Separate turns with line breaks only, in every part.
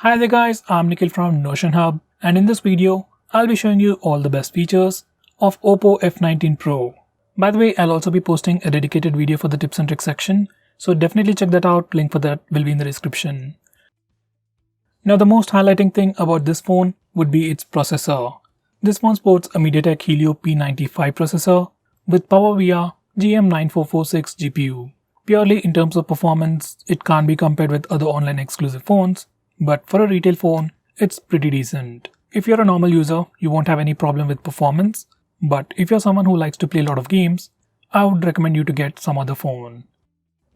Hi there guys, I'm Nikhil from Notion Hub, and in this video, I'll be showing you all the best features of Oppo F19 Pro. By the way, I'll also be posting a dedicated video for the tips and tricks section, so definitely check that out, link for that will be in the description. Now the most highlighting thing about this phone would be its processor. This phone sports a MediaTek Helio P95 processor with PowerVia GM9446 GPU. Purely in terms of performance, it can't be compared with other online exclusive phones, but for a retail phone, it's pretty decent. If you're a normal user, you won't have any problem with performance, but if you're someone who likes to play a lot of games, I would recommend you to get some other phone.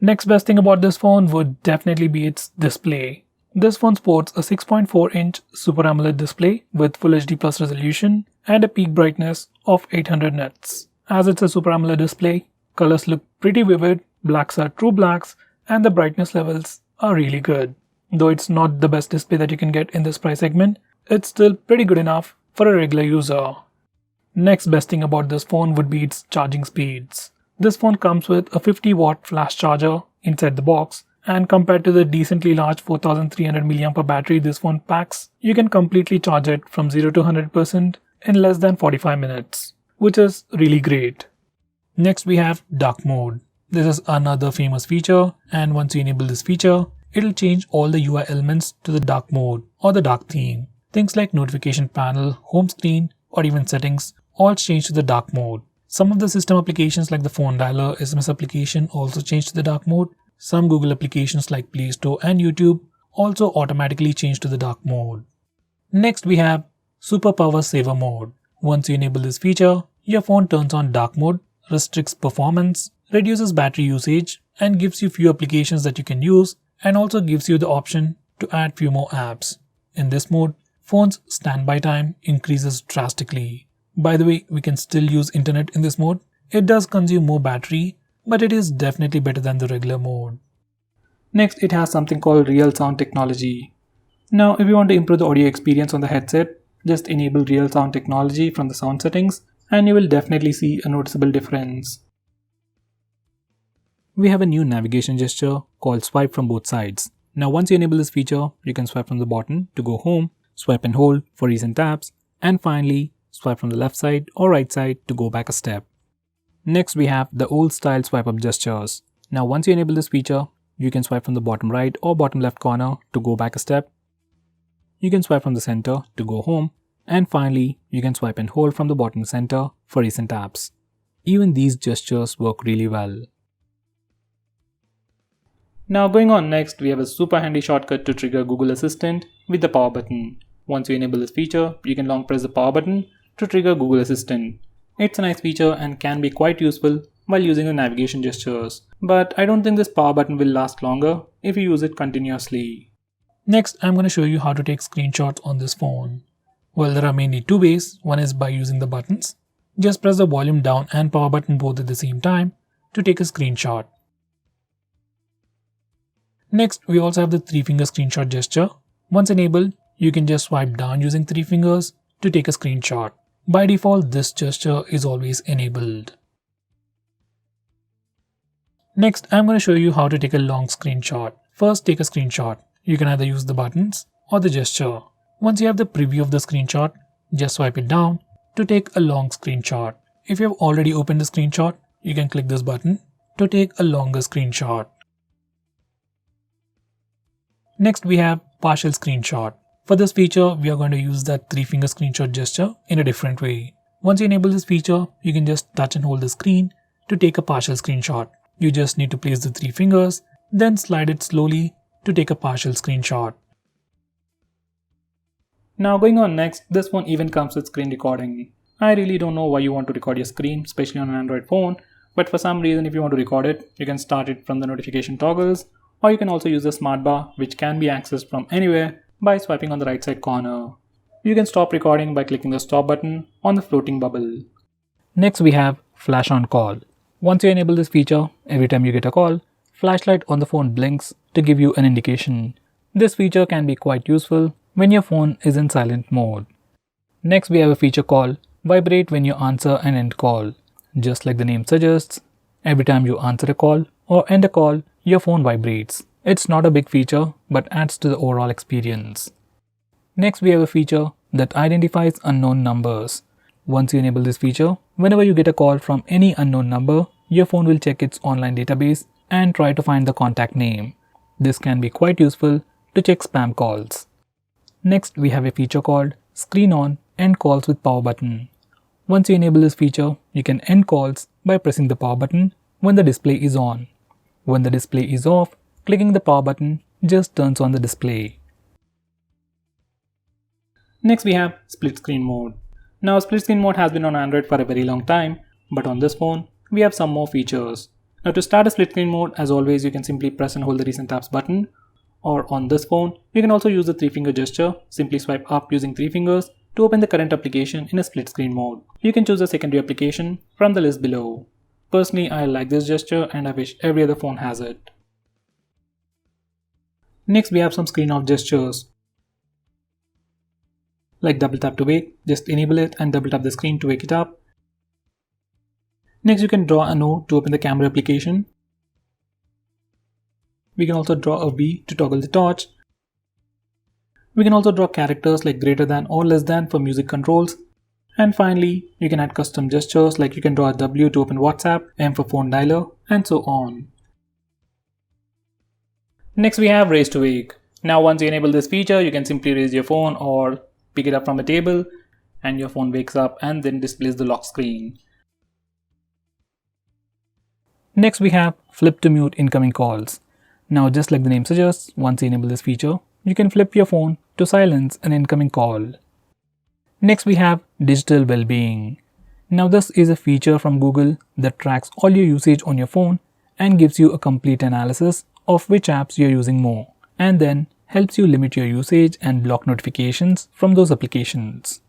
Next best thing about this phone would definitely be its display. This phone sports a 6.4-inch Super AMOLED display with Full HD Plus resolution and a peak brightness of 800 nits. As it's a Super AMOLED display, colors look pretty vivid, blacks are true blacks, and the brightness levels are really good. Though it's not the best display that you can get in this price segment, it's still pretty good enough for a regular user. Next best thing about this phone would be its charging speeds. This phone comes with a 50-watt flash charger inside the box, and compared to the decently large 4300 mAh battery this phone packs, you can completely charge it from 0 to 100% in less than 45 minutes, which is really great. Next we have dark mode. This is another famous feature, and once you enable this feature, it'll change all the UI elements to the dark mode or the dark theme. Things like notification panel, home screen, or even settings all change to the dark mode. Some of the system applications like the phone dialer SMS application also change to the dark mode. Some Google applications like Play Store and YouTube also automatically change to the dark mode. Next we have Super Power Saver mode. Once you enable this feature, your phone turns on dark mode, restricts performance, reduces battery usage, and gives you few applications that you can use, and also gives you the option to add few more apps. In this mode, phone's standby time increases drastically. By the way, we can still use internet in this mode. It does consume more battery, but it is definitely better than the regular mode. Next, it has something called real sound technology. Now, if you want to improve the audio experience on the headset, just enable real sound technology from the sound settings, and you will definitely see a noticeable difference. We have a new navigation gesture called swipe from both sides. Now once you enable this feature, you can swipe from the bottom to go home, swipe and hold for recent tabs, and finally swipe from the left side or right side to go back a step. Next we have the old style swipe up gestures. Now once you enable this feature, you can swipe from the bottom right or bottom left corner to go back a step. You can swipe from the center to go home, and finally you can swipe and hold from the bottom center for recent tabs. Even these gestures work really well. Now going on next, we have a super handy shortcut to trigger Google Assistant with the power button. Once you enable this feature, you can long press the power button to trigger Google Assistant. It's a nice feature and can be quite useful while using the navigation gestures, but I don't think this power button will last longer if you use it continuously. Next, I'm going to show you how to take screenshots on this phone. Well, there are mainly two ways. One is by using the buttons. Just press the volume down and power button both at the same time to take a screenshot. Next, we also have the 3-finger screenshot gesture. Once enabled, you can just swipe down using 3 fingers to take a screenshot. By default, this gesture is always enabled. Next, I'm going to show you how to take a long screenshot. First, take a screenshot. You can either use the buttons or the gesture. Once you have the preview of the screenshot, just swipe it down to take a long screenshot. If you have already opened the screenshot, you can click this button to take a longer screenshot. Next we have partial screenshot. For this feature, we are going to use that 3-finger screenshot gesture in a different way. Once you enable this feature, you can just touch and hold the screen to take a partial screenshot. You just need to place the 3 fingers, then slide it slowly to take a partial screenshot. Now going on next, this one even comes with screen recording. I really don't know why you want to record your screen, especially on an Android phone, but for some reason if you want to record it, you can start it from the notification toggles, or you can also use the smart bar, which can be accessed from anywhere by swiping on the right side corner. You can stop recording by clicking the stop button on the floating bubble. Next we have flash on call. Once you enable this feature, every time you get a call, flashlight on the phone blinks to give you an indication. This feature can be quite useful when your phone is in silent mode. Next we have a feature called vibrate when you answer an end call. Just like the name suggests, every time you answer a call or end a call, your phone vibrates. It's not a big feature, but adds to the overall experience. Next, we have a feature that identifies unknown numbers. Once you enable this feature, whenever you get a call from any unknown number, your phone will check its online database and try to find the contact name. This can be quite useful to check spam calls. Next, we have a feature called Screen On End Calls with Power Button. Once you enable this feature, you can end calls by pressing the power button when the display is on. When the display is off, clicking the power button just turns on the display. Next, we have split screen mode. Now, split screen mode has been on Android for a very long time, but on this phone, we have some more features. Now, to start a split screen mode, as always, you can simply press and hold the recent tabs button. Or on this phone, you can also use the 3-finger gesture. Simply swipe up using 3 fingers to open the current application in a split screen mode. You can choose a secondary application from the list below. Personally, I like this gesture and I wish every other phone has it. Next, we have some screen off gestures. Like double tap to wake, just enable it and double tap the screen to wake it up. Next, you can draw an O to open the camera application. We can also draw a V to toggle the torch. We can also draw characters like greater than or less than for music controls. And finally, you can add custom gestures like you can draw a W to open WhatsApp, M for phone dialer, and so on. Next, we have raise to wake. Now, once you enable this feature, you can simply raise your phone or pick it up from a table and your phone wakes up and then displays the lock screen. Next, we have flip to mute incoming calls. Now, just like the name suggests, once you enable this feature, you can flip your phone to silence an incoming call. Next, we have digital wellbeing. Now, this is a feature from Google that tracks all your usage on your phone and gives you a complete analysis of which apps you're using more, and then helps you limit your usage and block notifications from those applications.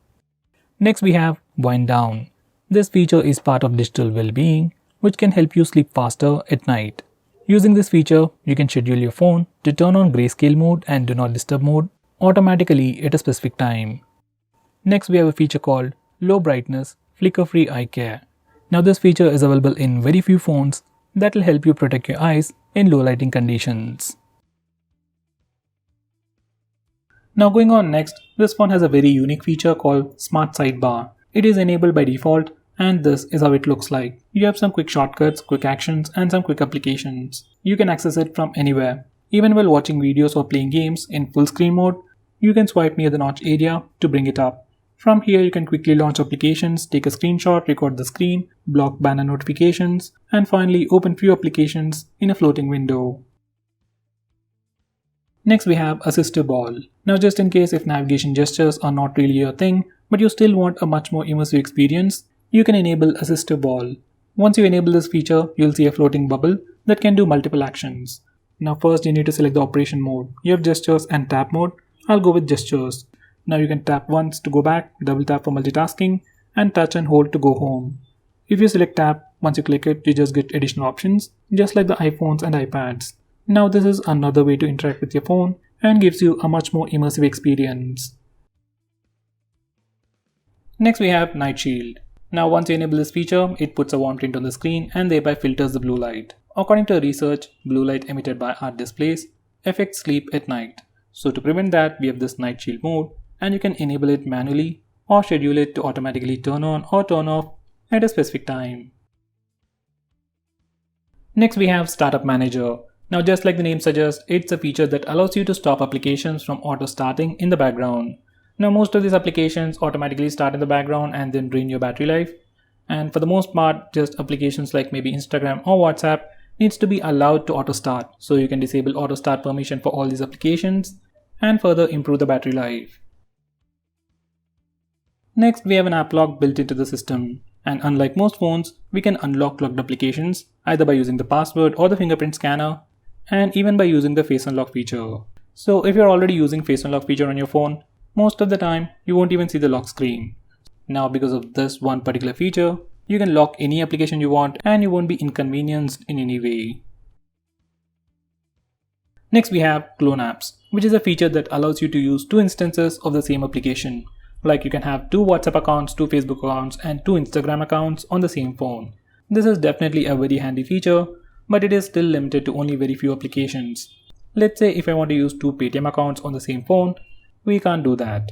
Next, we have wind down. This feature is part of digital well-being, which can help you sleep faster at night. Using this feature, you can schedule your phone to turn on grayscale mode and do not disturb mode automatically at a specific time. Next, we have a feature called low brightness flicker-free eye care. Now, this feature is available in very few phones that will help you protect your eyes in low lighting conditions. Now, going on next, this phone has a very unique feature called Smart Sidebar. It is enabled by default and this is how it looks like. You have some quick shortcuts, quick actions and some quick applications. You can access it from anywhere. Even while watching videos or playing games in full screen mode, you can swipe near the notch area to bring it up. From here, you can quickly launch applications, take a screenshot, record the screen, block banner notifications, and finally open few applications in a floating window. Next, we have assistive ball. Now, just in case if navigation gestures are not really your thing, but you still want a much more immersive experience, you can enable assistive ball. Once you enable this feature, you'll see a floating bubble that can do multiple actions. Now, first you need to select the operation mode. You have gestures and tap mode. I'll go with gestures. Now you can tap once to go back, double tap for multitasking, and touch and hold to go home. If you select tap, once you click it, you just get additional options, just like the iPhones and iPads. Now this is another way to interact with your phone and gives you a much more immersive experience. Next, we have night shield. Now once you enable this feature, it puts a warm tint on the screen and thereby filters the blue light. According to research, blue light emitted by our displays affects sleep at night. So to prevent that, we have this night shield mode, and you can enable it manually or schedule it to automatically turn on or turn off at a specific time. Next, we have Startup Manager. Now, just like the name suggests, it's a feature that allows you to stop applications from auto starting in the background. Now, most of these applications automatically start in the background and then drain your battery life. And for the most part, just applications like maybe Instagram or WhatsApp needs to be allowed to auto start. So you can disable auto start permission for all these applications and further improve the battery life. Next, we have an app lock built into the system. And unlike most phones, we can unlock locked applications either by using the password or the fingerprint scanner, and even by using the face unlock feature. So if you're already using face unlock feature on your phone, most of the time you won't even see the lock screen. Now, because of this one particular feature, you can lock any application you want and you won't be inconvenienced in any way. Next, we have clone apps, which is a feature that allows you to use two instances of the same application. Like you can have two WhatsApp accounts, two Facebook accounts, and two Instagram accounts on the same phone. This is definitely a very handy feature, but it is still limited to only very few applications. Let's say if I want to use two Paytm accounts on the same phone, we can't do that.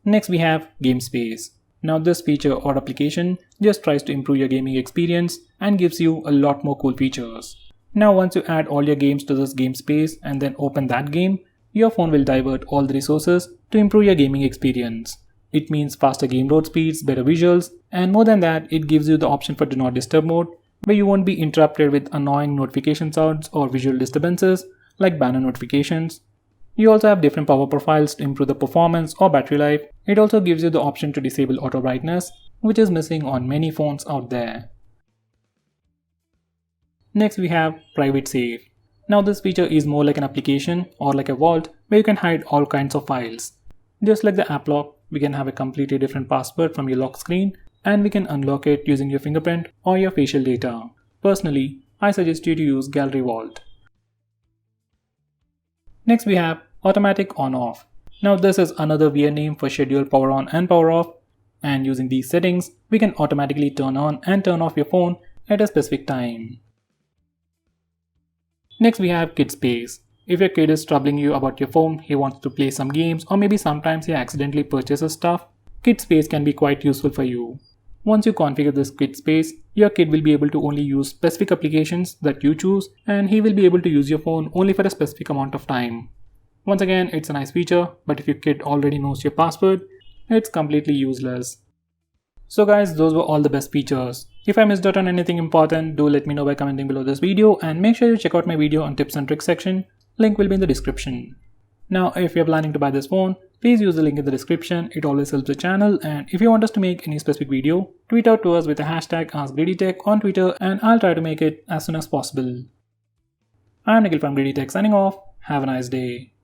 Next we have Game Space. Now this feature or application just tries to improve your gaming experience and gives you a lot more cool features. Now once you add all your games to this Game Space and then open that game, your phone will divert all the resources to improve your gaming experience. It means faster game load speeds, better visuals, and more than that, it gives you the option for Do Not Disturb mode, where you won't be interrupted with annoying notification sounds or visual disturbances like banner notifications. You also have different power profiles to improve the performance or battery life. It also gives you the option to disable auto brightness, which is missing on many phones out there. Next we have Private Save. Now this feature is more like an application or like a vault where you can hide all kinds of files. Just like the app lock, we can have a completely different password from your lock screen and we can unlock it using your fingerprint or your facial data. Personally, I suggest you to use Gallery Vault. Next we have Automatic On-Off. Now this is another weird name for schedule power on and power off, and using these settings, we can automatically turn on and turn off your phone at a specific time. Next we have Kid Space. If your kid is troubling you about your phone, he wants to play some games or maybe sometimes he accidentally purchases stuff, Kid Space can be quite useful for you. Once you configure this Kid Space, your kid will be able to only use specific applications that you choose and he will be able to use your phone only for a specific amount of time. Once again, it's a nice feature, but if your kid already knows your password, it's completely useless. So guys, those were all the best features. If I missed out on anything important, do let me know by commenting below this video and make sure you check out my video on tips and tricks section. Link will be in the description. Now if you're planning to buy this phone, please use the link in the description. It always helps the channel, and if you want us to make any specific video, tweet out to us with the hashtag AskGreedyTech on Twitter and I'll try to make it as soon as possible. I'm Nikhil from GreedyTech signing off. Have a nice day.